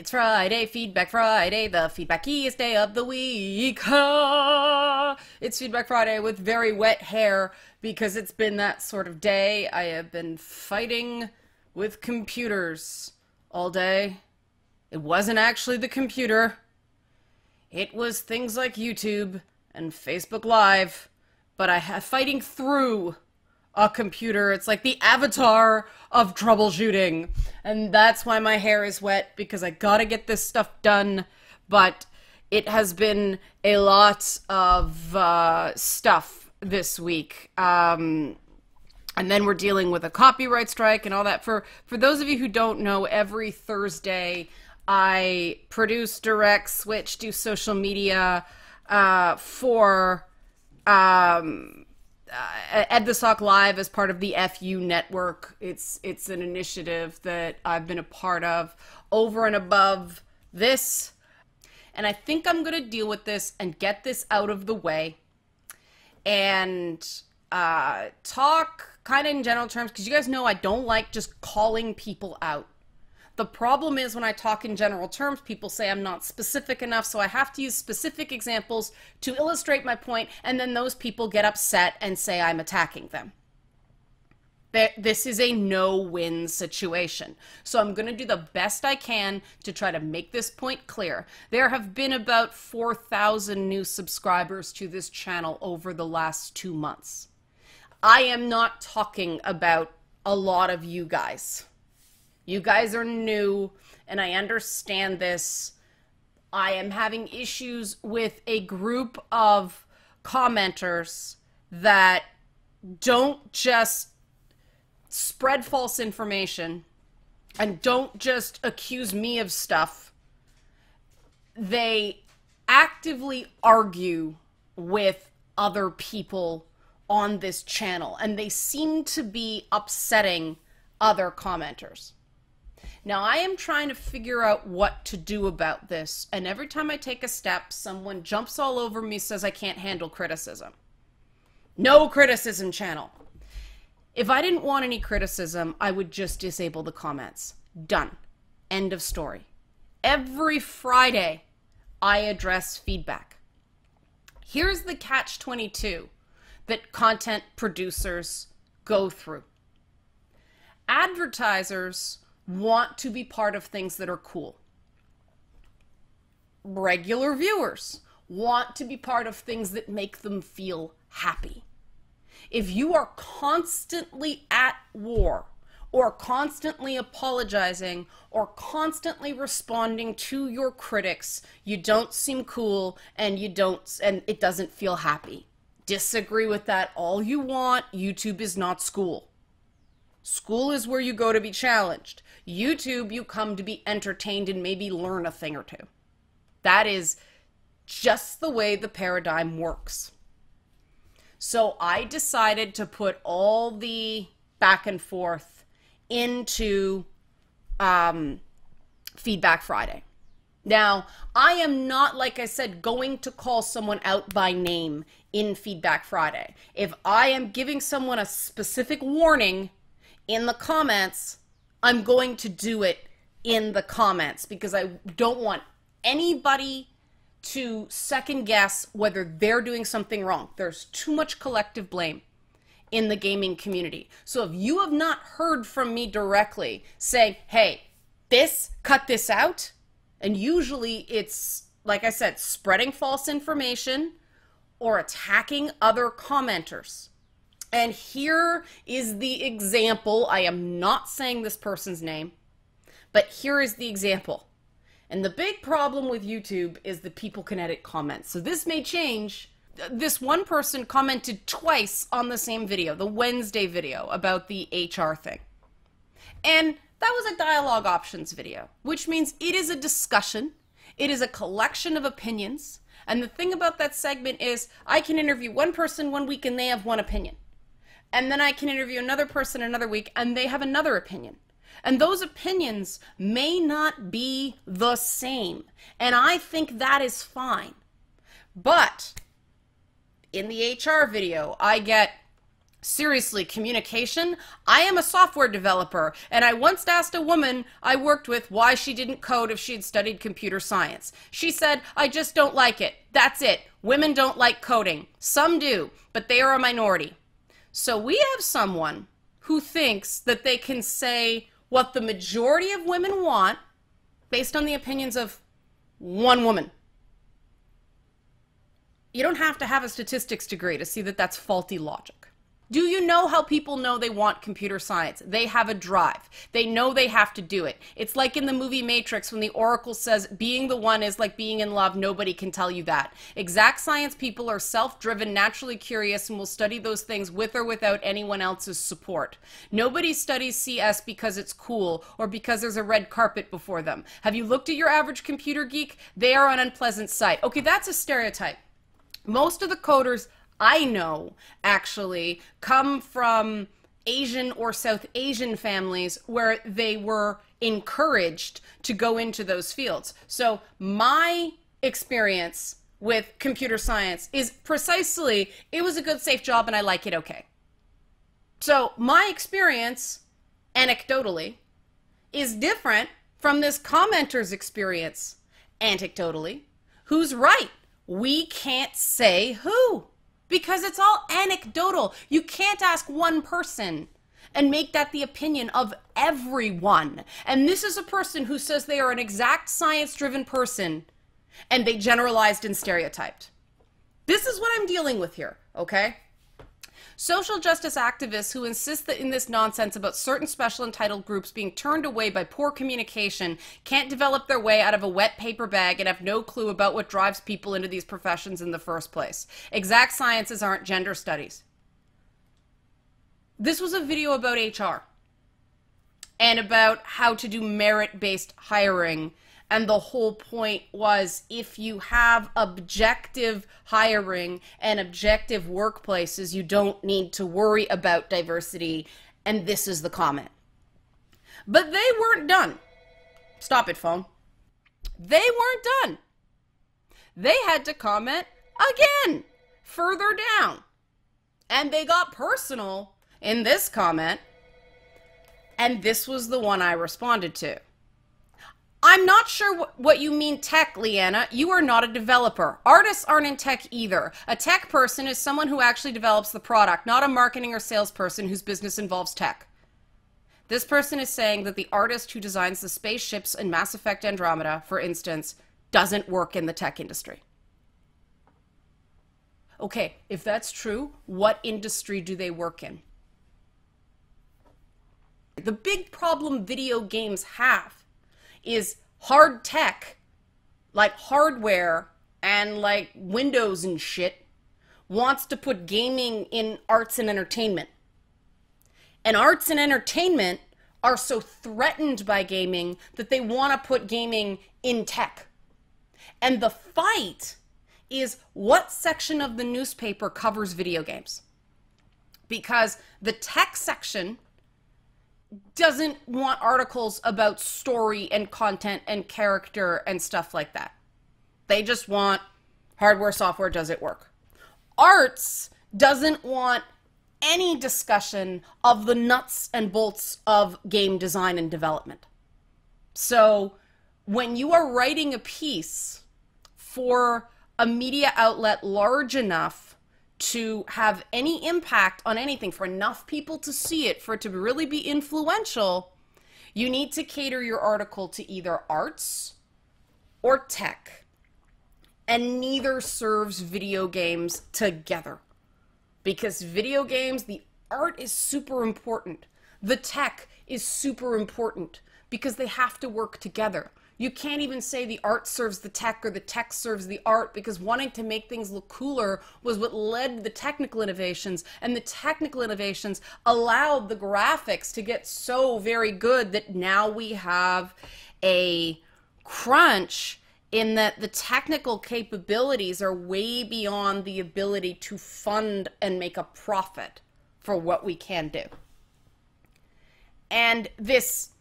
It's Friday, Feedback Friday, the feedbackiest day of the week. Ah! It's Feedback Friday with very wet hair because it's been that sort of day. I have been fighting with computers all day. It wasn't actually the computer. It was things like YouTube and Facebook Live, but I have fighting through a computer. It's like the avatar of troubleshooting. And that's why my hair is wet, because I gotta get this stuff done. But it has been a lot of stuff this week. And then we're dealing with a copyright strike and all that. For those of you who don't know, every Thursday I produce, direct, switch, do social media for Ed the Sock Live as part of the FU network. It's an initiative that I've been a part of over and above this. And I think I'm going to deal with this and get this out of the way and talk kind of in general terms, because you guys know I don't like just calling people out. The problem is when I talk in general terms, people say I'm not specific enough, so I have to use specific examples to illustrate my point, and then those people get upset and say I'm attacking them. This is a no-win situation. So I'm going to do the best I can to try to make this point clear. There have been about 4,000 new subscribers to this channel over the last 2 months. I am not talking about a lot of you guys. You guys are new, and I understand this. I am having issues with a group of commenters that don't just spread false information and don't just accuse me of stuff. They actively argue with other people on this channel, and they seem to be upsetting other commenters. Now, I am trying to figure out what to do about this, and every time I take a step, someone jumps all over me, says I can't handle criticism. No criticism channel. If I didn't want any criticism, I would just disable the comments. Done. End of story. Every Friday, I address feedback. Here's the catch-22 that content producers go through. Advertisers want to be part of things that are cool. Regular viewers want to be part of things that make them feel happy. If you are constantly at war, or constantly apologizing, or constantly responding to your critics, you don't seem cool, and it doesn't feel happy. Disagree with that all you want. YouTube is not school. School is where you go to be challenged. YouTube, you come to be entertained and maybe learn a thing or two. That is just the way the paradigm works. So I decided to put all the back and forth into Feedback Friday. Now, I am not, like I said, going to call someone out by name in Feedback Friday. If I am giving someone a specific warning in the comments, I'm going to do it in the comments, because I don't want anybody to second guess whether they're doing something wrong. There's too much collective blame in the gaming community. So if you have not heard from me directly saying, hey, cut this out, and usually it's, like I said, spreading false information or attacking other commenters. And here is the example. I am not saying this person's name, but here is the example. And the big problem with YouTube is that people can edit comments. So this may change. This one person commented twice on the same video, the Wednesday video about the HR thing. And that was a dialogue options video, which means it is a discussion. It is a collection of opinions. And the thing about that segment is I can interview one person one week and they have one opinion. And then I can interview another person another week and they have another opinion. And those opinions may not be the same. And I think that is fine. But in the HR video, I get Seriously, communication? I am a software developer, and I once asked a woman I worked with why she didn't code if she had studied computer science. She said, I just don't like it. That's it. Women don't like coding. Some do, but they are a minority. So we have someone who thinks that they can say what the majority of women want based on the opinions of one woman. You don't have to have a statistics degree to see that that's faulty logic. Do you know how people know they want computer science? They have a drive. They know they have to do it. It's like in the movie Matrix when the Oracle says being the one is like being in love. Nobody can tell you that. Exact science people are self-driven, naturally curious, and will study those things with or without anyone else's support. Nobody studies CS because it's cool or because there's a red carpet before them. Have you looked at your average computer geek? They are an unpleasant sight. Okay, that's a stereotype. Most of the coders I know actually come from Asian or South Asian families where they were encouraged to go into those fields. So my experience with computer science is precisely, it was a good, safe job and I like it okay. So my experience, anecdotally, is different from this commenter's experience, anecdotally. Who's right? We can't say who. Because it's all anecdotal. You can't ask one person and make that the opinion of everyone. And this is a person who says they are an exact science-driven person and they generalized and stereotyped. This is what I'm dealing with here, okay? Social justice activists who insist that in this nonsense about certain special entitled groups being turned away by poor communication can't develop their way out of a wet paper bag and have no clue about what drives people into these professions in the first place. Exact sciences aren't gender studies. This was a video about HR and about how to do merit-based hiring. And the whole point was if you have objective hiring and objective workplaces, you don't need to worry about diversity. And this is the comment. But they weren't done. Stop it, phone. They weren't done. They had to comment again, further down. And they got personal in this comment. And this was the one I responded to. I'm not sure what you mean tech, Leanna. You are not a developer. Artists aren't in tech either. A tech person is someone who actually develops the product, not a marketing or salesperson whose business involves tech. This person is saying that the artist who designs the spaceships in Mass Effect Andromeda, for instance, doesn't work in the tech industry. Okay, if that's true, what industry do they work in? The big problem video games have is hard tech, like hardware and like Windows and shit, wants to put gaming in arts and entertainment. And arts and entertainment are so threatened by gaming that they want to put gaming in tech. And the fight is what section of the newspaper covers video games. Because the tech section doesn't want articles about story and content and character and stuff like that. They just want hardware, software, does it work? Arts doesn't want any discussion of the nuts and bolts of game design and development. So when you are writing a piece for a media outlet large enough to have any impact on anything, for enough people to see it, for it to really be influential, you need to cater your article to either arts or tech. And neither serves video games together. Because video games, the art is super important. The tech is super important because they have to work together. You can't even say the art serves the tech or the tech serves the art, because wanting to make things look cooler was what led to the technical innovations, and the technical innovations allowed the graphics to get so very good that now we have a crunch in that the technical capabilities are way beyond the ability to fund and make a profit for what we can do. And this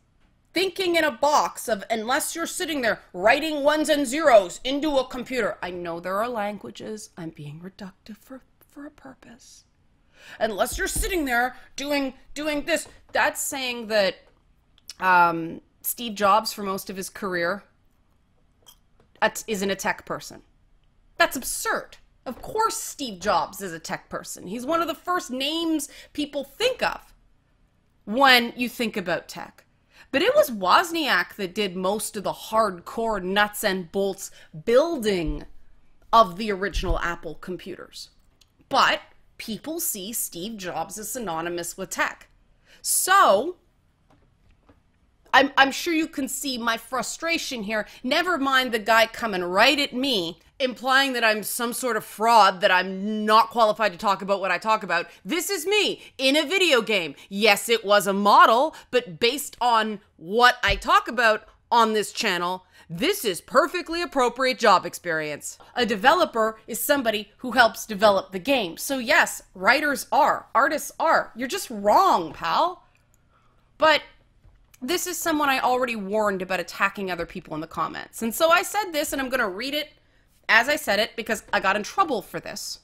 thinking in a box of, unless you're sitting there writing ones and zeros into a computer. I know there are languages. I'm being reductive for a purpose. unless you're sitting there doing this. That's saying that Steve Jobs, for most of his career, isn't a tech person. That's absurd. Of course Steve Jobs is a tech person. He's one of the first names people think of when you think about tech. But it was Wozniak that did most of the hardcore nuts and bolts building of the original Apple computers. But people see Steve Jobs as synonymous with tech. So I'm sure you can see my frustration here. Never mind the guy coming right at me, implying that I'm some sort of fraud, that I'm not qualified to talk about what I talk about. This is me in a video game. Yes, it was a model, but based on what I talk about on this channel, this is perfectly appropriate job experience. A developer is somebody who helps develop the game. So yes, writers are, artists are. You're just wrong, pal. But this is someone I already warned about attacking other people in the comments. And so I said this, and I'm going to read it as I said it because I got in trouble for this.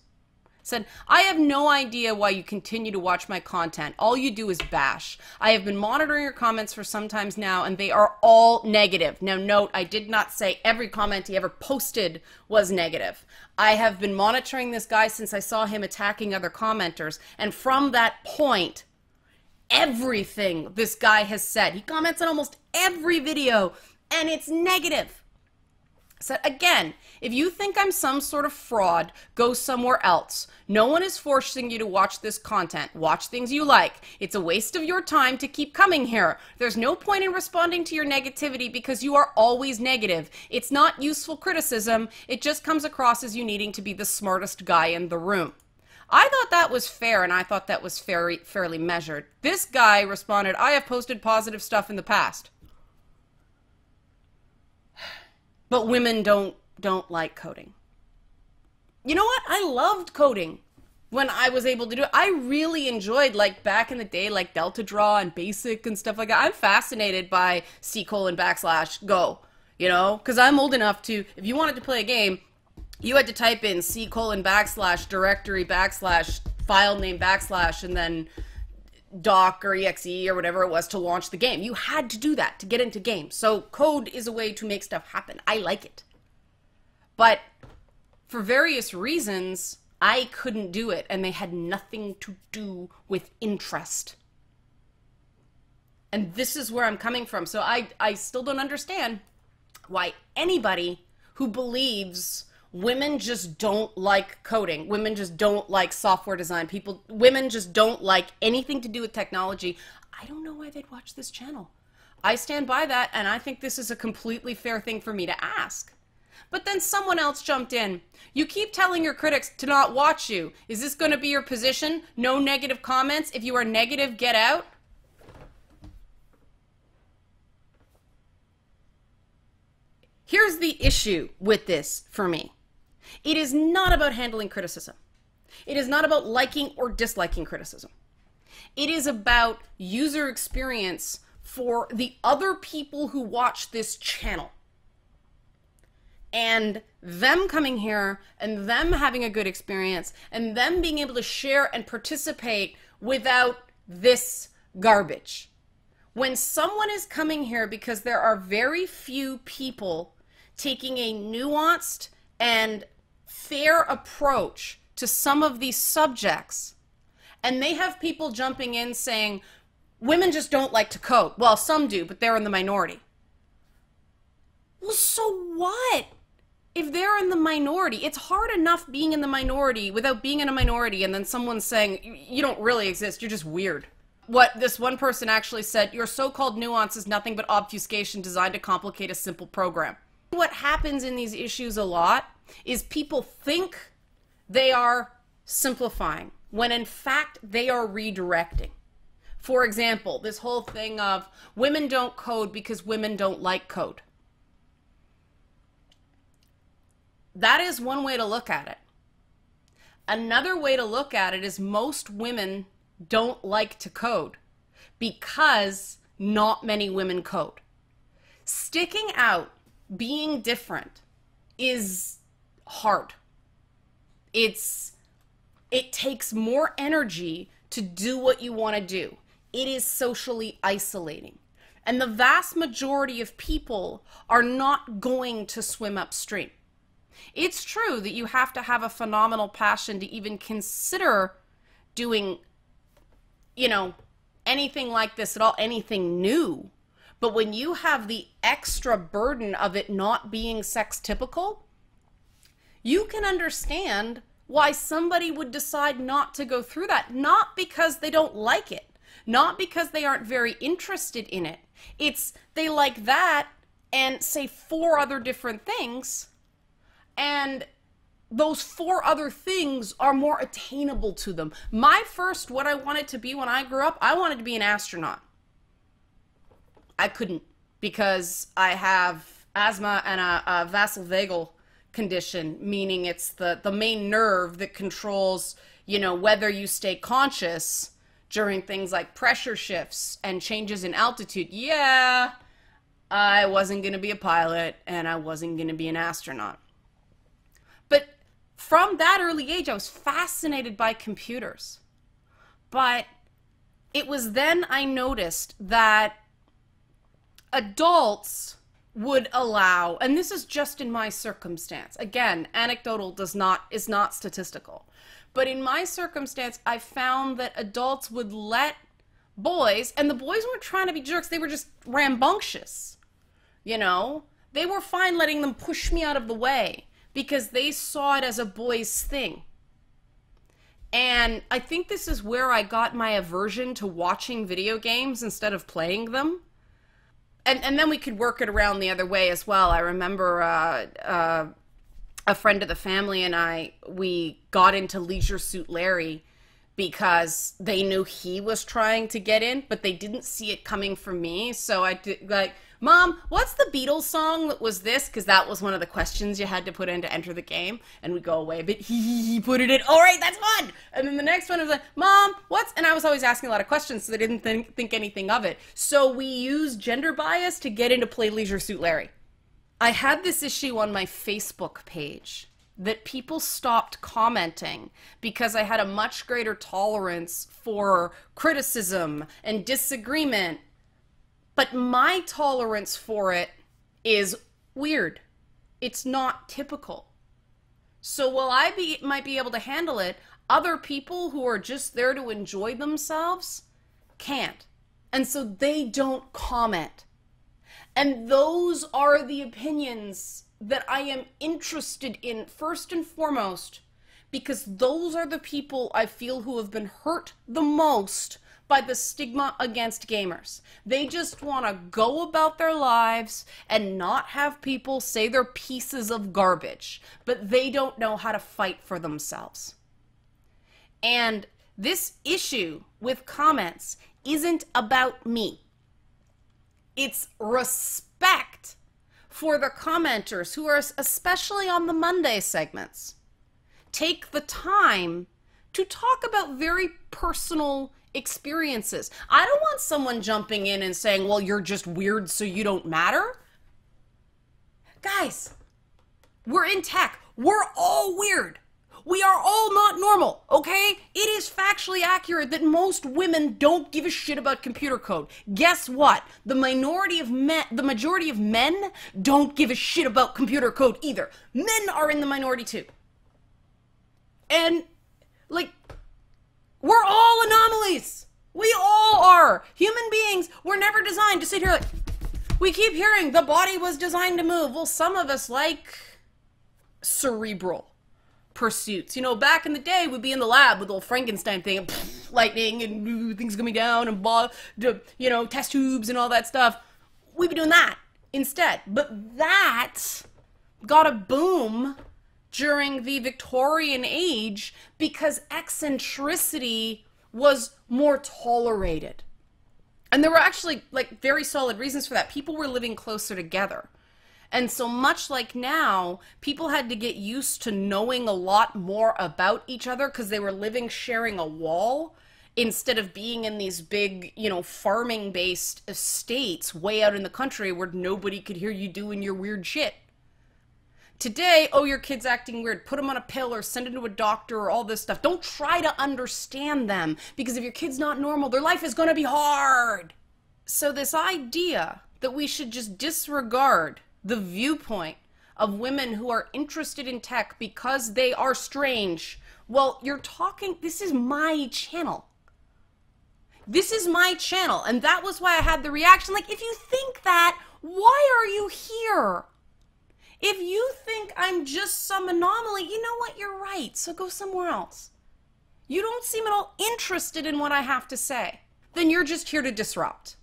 Said, I have no idea why you continue to watch my content. All you do is bash. I have been monitoring your comments for some times now, and they are all negative. Now note, I did not say every comment he ever posted was negative. I have been monitoring this guy since I saw him attacking other commenters, and from that point, everything this guy has said, he comments on almost every video, and it's negative. So again, if you think I'm some sort of fraud, go somewhere else. No one is forcing you to watch this content. Watch things you like. It's a waste of your time to keep coming here. There's no point in responding to your negativity because you are always negative. It's not useful criticism. It just comes across as you needing to be the smartest guy in the room. I thought that was fair, and I thought that was fairly measured. This guy responded, I have posted positive stuff in the past. But women don't like coding. You know what? I loved coding when I was able to do it. I really enjoyed, like, back in the day, like Delta Draw and Basic and stuff like that. I'm fascinated by C:\\go, you know? Because I'm old enough to, if you wanted to play a game, you had to type in C:\directory / file name / and then doc or exe or whatever it was to launch the game. You had to do that to get into games. So code is a way to make stuff happen. I like it. But for various reasons, I couldn't do it, and they had nothing to do with interest. And this is where I'm coming from. So I still don't understand why anybody who believes women just don't like coding, women just don't like software design, women just don't like anything to do with technology, I don't know why they'd watch this channel. I stand by that, and I think this is a completely fair thing for me to ask. But then someone else jumped in. You keep telling your critics to not watch you. Is this going to be your position? No negative comments? If you are negative, get out? Here's the issue with this for me. It is not about handling criticism. It is not about liking or disliking criticism. It is about user experience for the other people who watch this channel. And them coming here and them having a good experience and them being able to share and participate without this garbage. When someone is coming here because there are very few people taking a nuanced and fair approach to some of these subjects, and they have people jumping in saying, women just don't like to code. Well, some do, but they're in the minority. Well, so what? If they're in the minority, it's hard enough being in the minority without being in a minority, and then someone's saying, you don't really exist, you're just weird. What this one person actually said, your so-called nuance is nothing but obfuscation designed to complicate a simple program. What happens in these issues a lot is people think they are simplifying when in fact they are redirecting. For example, this whole thing of women don't code because women don't like code. That is one way to look at it. Another way to look at it is most women don't like to code because not many women code. Sticking out, being different is hard. It's It takes more energy to do what you want to do. It is socially isolating. And the vast majority of people are not going to swim upstream. It's true that you have to have a phenomenal passion to even consider doing, anything like this at all, anything new. But when you have the extra burden of it not being sex typical, you can understand why somebody would decide not to go through that. Not because they don't like it, not because they aren't very interested in it. It's they like that and say 4 other different things, and those 4 other things are more attainable to them. What I wanted to be when I grew up, I wanted to be an astronaut. I couldn't because I have asthma and a vasovagal condition, meaning it's the main nerve that controls, whether you stay conscious during things like pressure shifts and changes in altitude. Yeah, I wasn't going to be a pilot and I wasn't going to be an astronaut. But from that early age, I was fascinated by computers. But it was then I noticed that adults would allow, and this is just in my circumstance, again, anecdotal is not statistical, but in my circumstance, I found that adults would let boys, and the boys weren't trying to be jerks, they were just rambunctious, they were fine letting them push me out of the way because they saw it as a boy's thing. And I think this is where I got my aversion to watching video games instead of playing them. And then we could work it around the other way as well. I remember a friend of the family and we got into Leisure Suit Larry because they knew he was trying to get in, but they didn't see it coming from me. So I did, Mom, what's the Beatles song that was this? Because that was one of the questions you had to put in to enter the game. And we go away, but he put it in. All right, that's fun. And then the next one was like, Mom, what's... And I was always asking a lot of questions, so they didn't think anything of it. So we used gender bias to get into play Leisure Suit Larry. I had this issue on my Facebook page that people stopped commenting because I had a much greater tolerance for criticism and disagreement. But my tolerance for it is weird. It's not typical. So while I might be able to handle it, other people who are just there to enjoy themselves can't. And so they don't comment. And those are the opinions that I am interested in first and foremost, because those are the people I feel who have been hurt the most by the stigma against gamers. They just want to go about their lives and not have people say they're pieces of garbage, but they don't know how to fight for themselves. And this issue with comments isn't about me. It's respect for the commenters who are, especially on the Monday segments, take the time to talk about very personal experiences. I don't want someone jumping in and saying, well, you're just weird so you don't matter. Guys, we're in tech. We're all weird. We are all not normal, okay? It is factually accurate that most women don't give a shit about computer code. Guess what? The majority of men don't give a shit about computer code either. Men are in the minority too. And, we're all anomalies. We all are. Human beings were never designed to sit here we keep hearing the body was designed to move. Well, some of us like cerebral pursuits. Back in the day, we'd be in the lab with old Frankenstein thing, and lightning and things coming down and, test tubes and all that stuff. We'd be doing that instead. But that got a boom during the Victorian age because eccentricity was more tolerated. And there were actually very solid reasons for that. People were living closer together. And so much like now, people had to get used to knowing a lot more about each other because they were sharing a wall instead of being in these big, farming-based estates way out in the country where nobody could hear you doing your weird shit. Today, oh, your kid's acting weird. Put them on a pill or send them to a doctor or all this stuff. Don't try to understand them, because if your kid's not normal, their life is going to be hard. So this idea that we should just disregard the viewpoint of women who are interested in tech because they are strange. Well, you're talking, this is my channel. This is my channel. And that was why I had the reaction. Like, if you think that, why are you here? If you think I'm just some anomaly, you know what? You're right. So go somewhere else. You don't seem at all interested in what I have to say. Then you're just here to disrupt.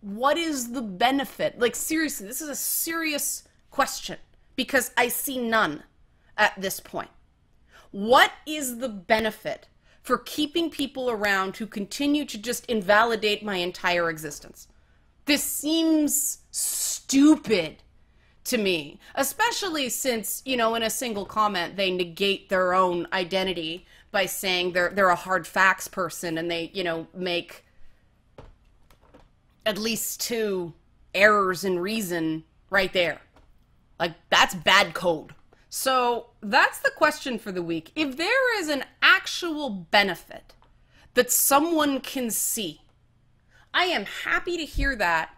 What is the benefit? Like, seriously, this is a serious question because I see none at this point. What is the benefit for keeping people around who continue to just invalidate my entire existence? This seems stupid to me, especially since, you know, in a single comment, they negate their own identity by saying they're a hard facts person, and they, you know, make at least 2 errors in reason right there. Like, that's bad code. So that's the question for the week. If there is an actual benefit that someone can see, I am happy to hear that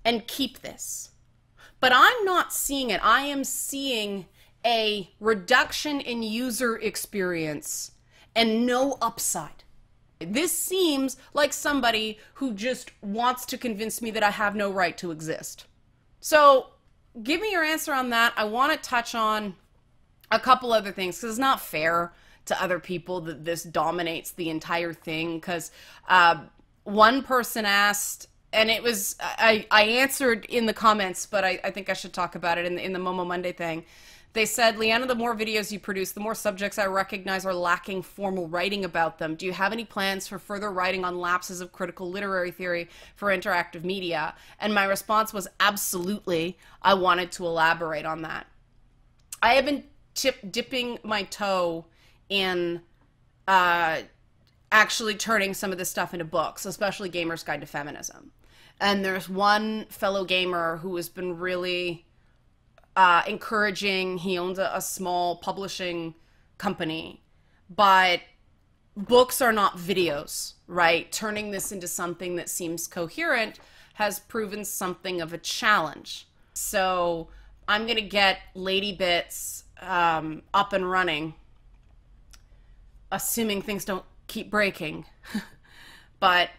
and keep this. But I'm not seeing it. I am seeing a reduction in user experience and no upside. This seems like somebody who just wants to convince me that I have no right to exist. So give me your answer on that. I want to touch on a couple other things because it's not fair to other people that this dominates the entire thing. Because one person asked, and it was, I answered in the comments, but I think I should talk about it in the Momo Monday thing. They said, Leanna, the more videos you produce, the more subjects I recognize are lacking formal writing about them. Do you have any plans for further writing on lapses of critical literary theory for interactive media? And my response was absolutely. I wanted to elaborate on that. I have been dipping my toe in actually turning some of this stuff into books, especially Gamer's Guide to Feminism. And there's one fellow gamer who has been really encouraging. He owns a small publishing company, but books are not videos, right? Turning this into something that seems coherent has proven something of a challenge. So I'm going to get Lady Bits up and running, assuming things don't keep breaking. But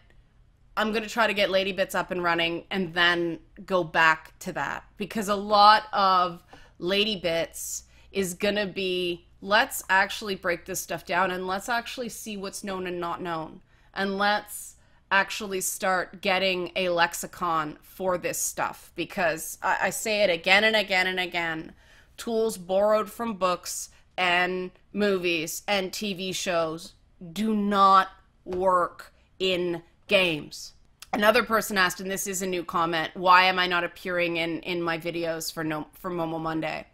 I'm going to try to get Lady Bits up and running and then go back to that, because a lot of Lady Bits is going to be, let's actually break this stuff down and let's actually see what's known and not known. And let's actually start getting a lexicon for this stuff, because I say it again and again and again. Tools borrowed from books and movies and TV shows do not work in games. Another person asked, and this is a new comment, why am I not appearing in my videos for Momo Monday?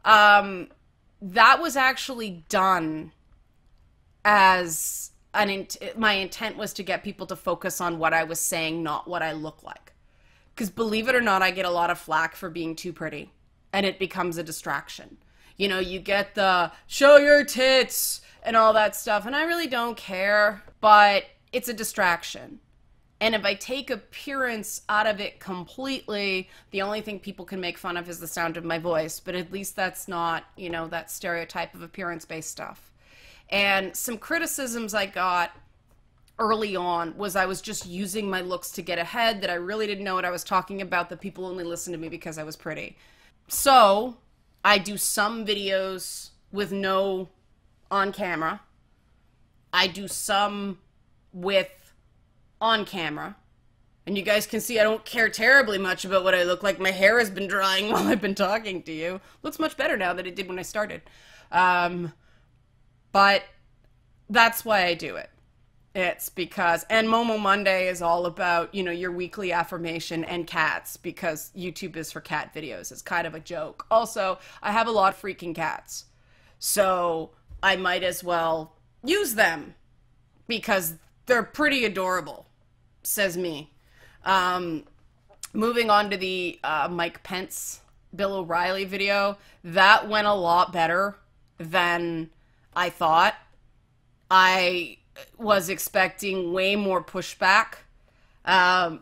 That was actually done as my intent was to get people to focus on what I was saying, not what I look like. Because believe it or not, I get a lot of flack for being too pretty, and it becomes a distraction. You know, you get the show your tits and all that stuff, and I really don't care, but it's a distraction. And if I take appearance out of it completely, the only thing people can make fun of is the sound of my voice. But at least that's not, you know, that stereotype of appearance-based stuff. And some criticisms I got early on was I was just using my looks to get ahead, that I really didn't know what I was talking about, that people only listened to me because I was pretty. So I do some videos with no on camera. I do some with on camera, and you guys can see I don't care terribly much about what I look like. My hair has been drying while I've been talking to you. Looks much better now than it did when I started. But that's why I do it. It's because, and Momo Monday is all about, you know, your weekly affirmation and cats, because YouTube is for cat videos. It's kind of a joke. Also, I have a lot of freaking cats, so I might as well use them because they're pretty adorable, says me. moving on to the Mike Pence, Bill O'Reilly video, that went a lot better than I thought. I was expecting way more pushback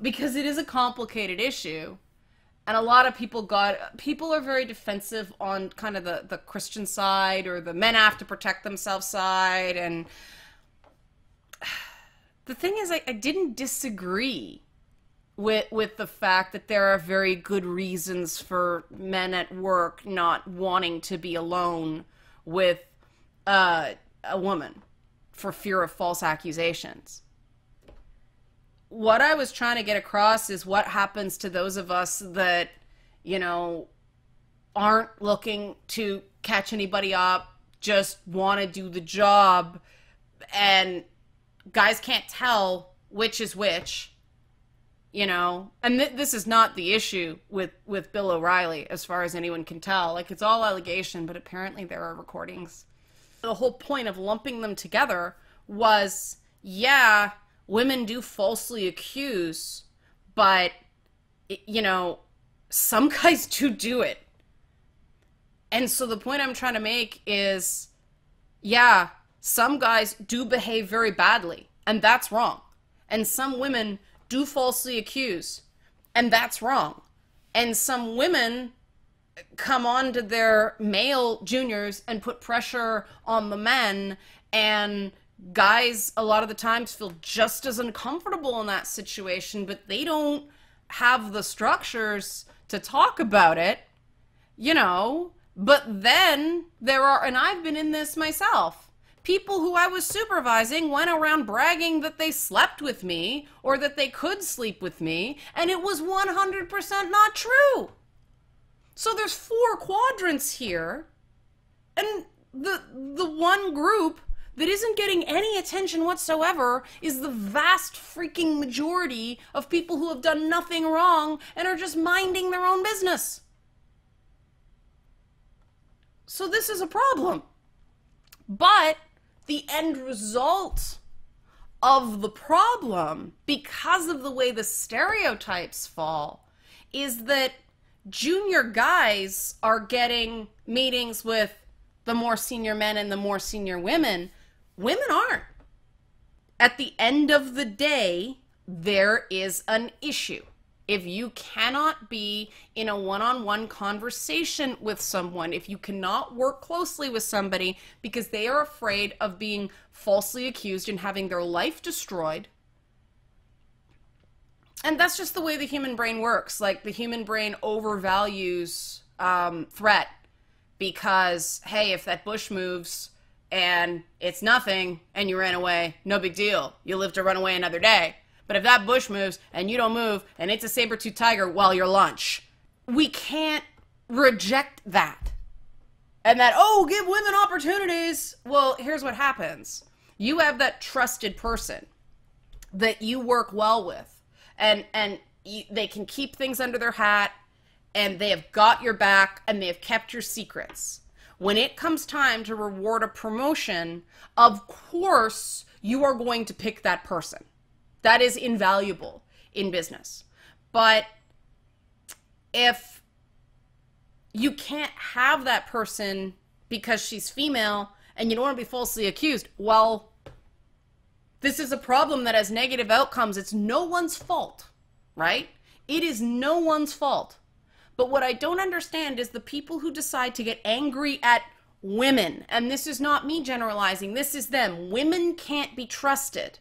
because it is a complicated issue. And a lot of people are very defensive on kind of the Christian side or the men have to protect themselves side. And the thing is, I didn't disagree with the fact that there are very good reasons for men at work not wanting to be alone with a woman for fear of false accusations. What I was trying to get across is what happens to those of us that, you know, aren't looking to catch anybody up, just want to do the job, and guys can't tell which is which, you know. And this is not the issue with Bill O'Reilly, as far as anyone can tell. Like, it's all allegation, but apparently there are recordings. The whole point of lumping them together was, yeah, women do falsely accuse, but, you know, some guys do it. And so the point I'm trying to make is, yeah, some guys do behave very badly, and that's wrong. And some women do falsely accuse, and that's wrong. And some women come on to their male juniors and put pressure on the men, and guys a lot of the times feel just as uncomfortable in that situation, but they don't have the structures to talk about it, you know. But then there are, and I've been in this myself, people who I was supervising went around bragging that they slept with me or that they could sleep with me, and it was 100% not true. So there's 4 quadrants here, and the one group that isn't getting any attention whatsoever is the vast freaking majority of people who have done nothing wrong and are just minding their own business. So this is a problem. But the end result of the problem, because of the way the stereotypes fall, is that junior guys are getting meetings with the more senior men and the more senior women. Women aren't. At the end of the day, there is an issue. If you cannot be in a one-on-one conversation with someone, if you cannot work closely with somebody because they are afraid of being falsely accused and having their life destroyed, and that's just the way the human brain works. Like, the human brain overvalues threat because, hey, if that bush moves and it's nothing and you ran away, no big deal. You live to run away another day. But if that bush moves and you don't move and it's a saber-toothed tiger, well, you're lunch. We can't reject that. And that, oh, give women opportunities. Well, here's what happens. You have that trusted person that you work well with, and they can keep things under their hat, and they have got your back, and they have kept your secrets. When it comes time to reward a promotion, of course, you are going to pick that person. That is invaluable in business. But if you can't have that person because she's female and you don't want to be falsely accused, well, this is a problem that has negative outcomes. It's no one's fault, right? It is no one's fault. But what I don't understand is the people who decide to get angry at women, and this is not me generalizing, this is them. Women can't be trusted,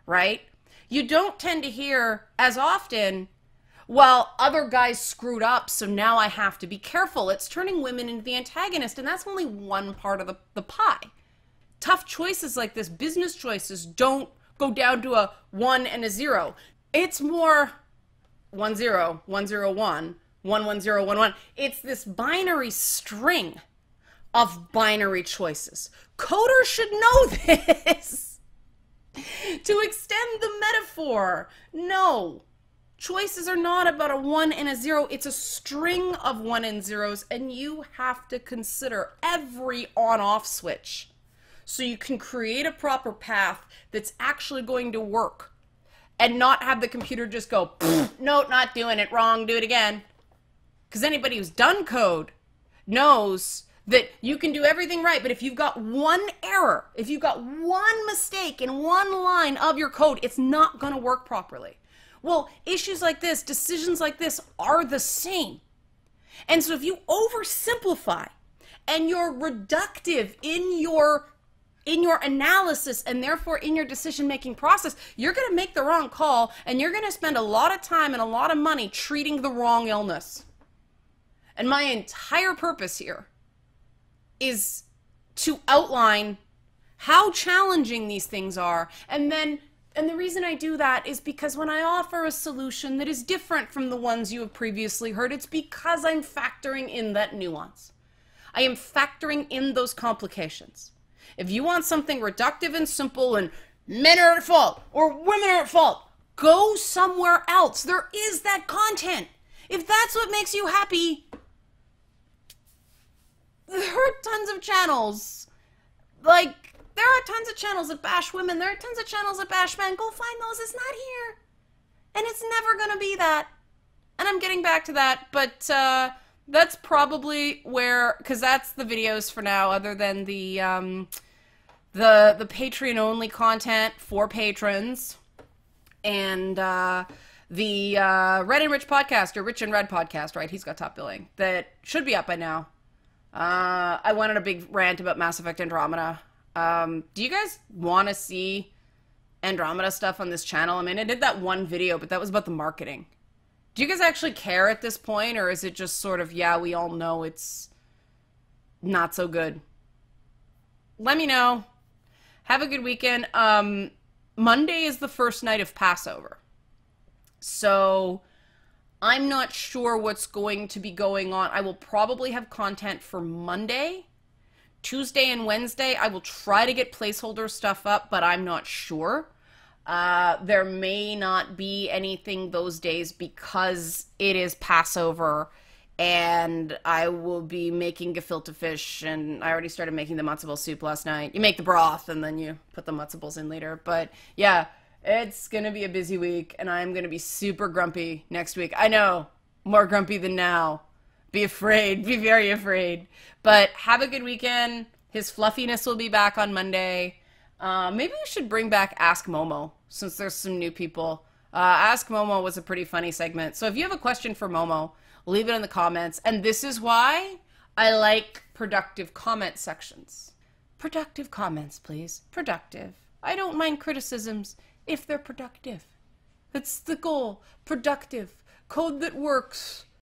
right? You don't tend to hear as often, well, other guys screwed up, so now I have to be careful. It's turning women into the antagonist, and that's only one part of the pie. Tough choices like this, business choices, don't go down to a 1 and a 0. It's more 1 0, 1 0 1, 1 1 0 1 1. It's this binary string of binary choices. Coders should know this. To extend the metaphor, no. Choices are not about a 1 and a 0. It's a string of 1 and 0s, and you have to consider every on-off switch so you can create a proper path that's actually going to work. and not have the computer just go, no, not doing it, wrong, do it again. Because anybody who's done code knows that you can do everything right, but if you've got one error, if you've got one mistake in one line of your code, it's not going to work properly. Well, issues like this, decisions like this are the same. And so if you oversimplify and you're reductive in your analysis and therefore in your decision-making process, you're going to make the wrong call and you're going to spend a lot of time and a lot of money treating the wrong illness. And my entire purpose here is to outline how challenging these things are. And the reason I do that is because when I offer a solution that is different from the ones you have previously heard, it's because I'm factoring in that nuance. I am factoring in those complications. If you want something reductive and simple and men are at fault or women are at fault, go somewhere else. There is that content. If that's what makes you happy, there are tons of channels. Like, there are tons of channels that bash women. There are tons of channels that bash men. Go find those. It's not here. And it's never going to be that. And I'm getting back to that. But that's probably where, because that's the videos for now, other than the Patreon-only content for patrons. And the Red and Rich podcast, or Rich and Red podcast, right? He's got top billing. That should be up by now. I went on a big rant about Mass Effect Andromeda. Do you guys want to see Andromeda stuff on this channel? I mean, I did that one video, but that was about the marketing. Do you guys actually care at this point, or is it just sort of, yeah, we all know it's not so good? Let me know. Have a good weekend. Monday is the first night of Passover. So I'm not sure what's going to be going on. I will probably have content for Monday. Tuesday and Wednesday, I will try to get placeholder stuff up, but I'm not sure. There may not be anything those days because it is Passover, and I will be making gefilte fish, and I already started making the matzo ball soup last night. You make the broth, and then you put the matzo balls in later. But yeah, it's going to be a busy week, and I'm going to be super grumpy next week. I know, more grumpy than now. Be afraid. Be very afraid. But have a good weekend. His fluffiness will be back on Monday. Maybe we should bring back Ask Momo, since there's some new people. Ask Momo was a pretty funny segment. So if you have a question for Momo, leave it in the comments. And this is why I like productive comment sections. Productive comments, please. Productive. I don't mind criticisms if they're productive. That's the goal. Productive. Code that works.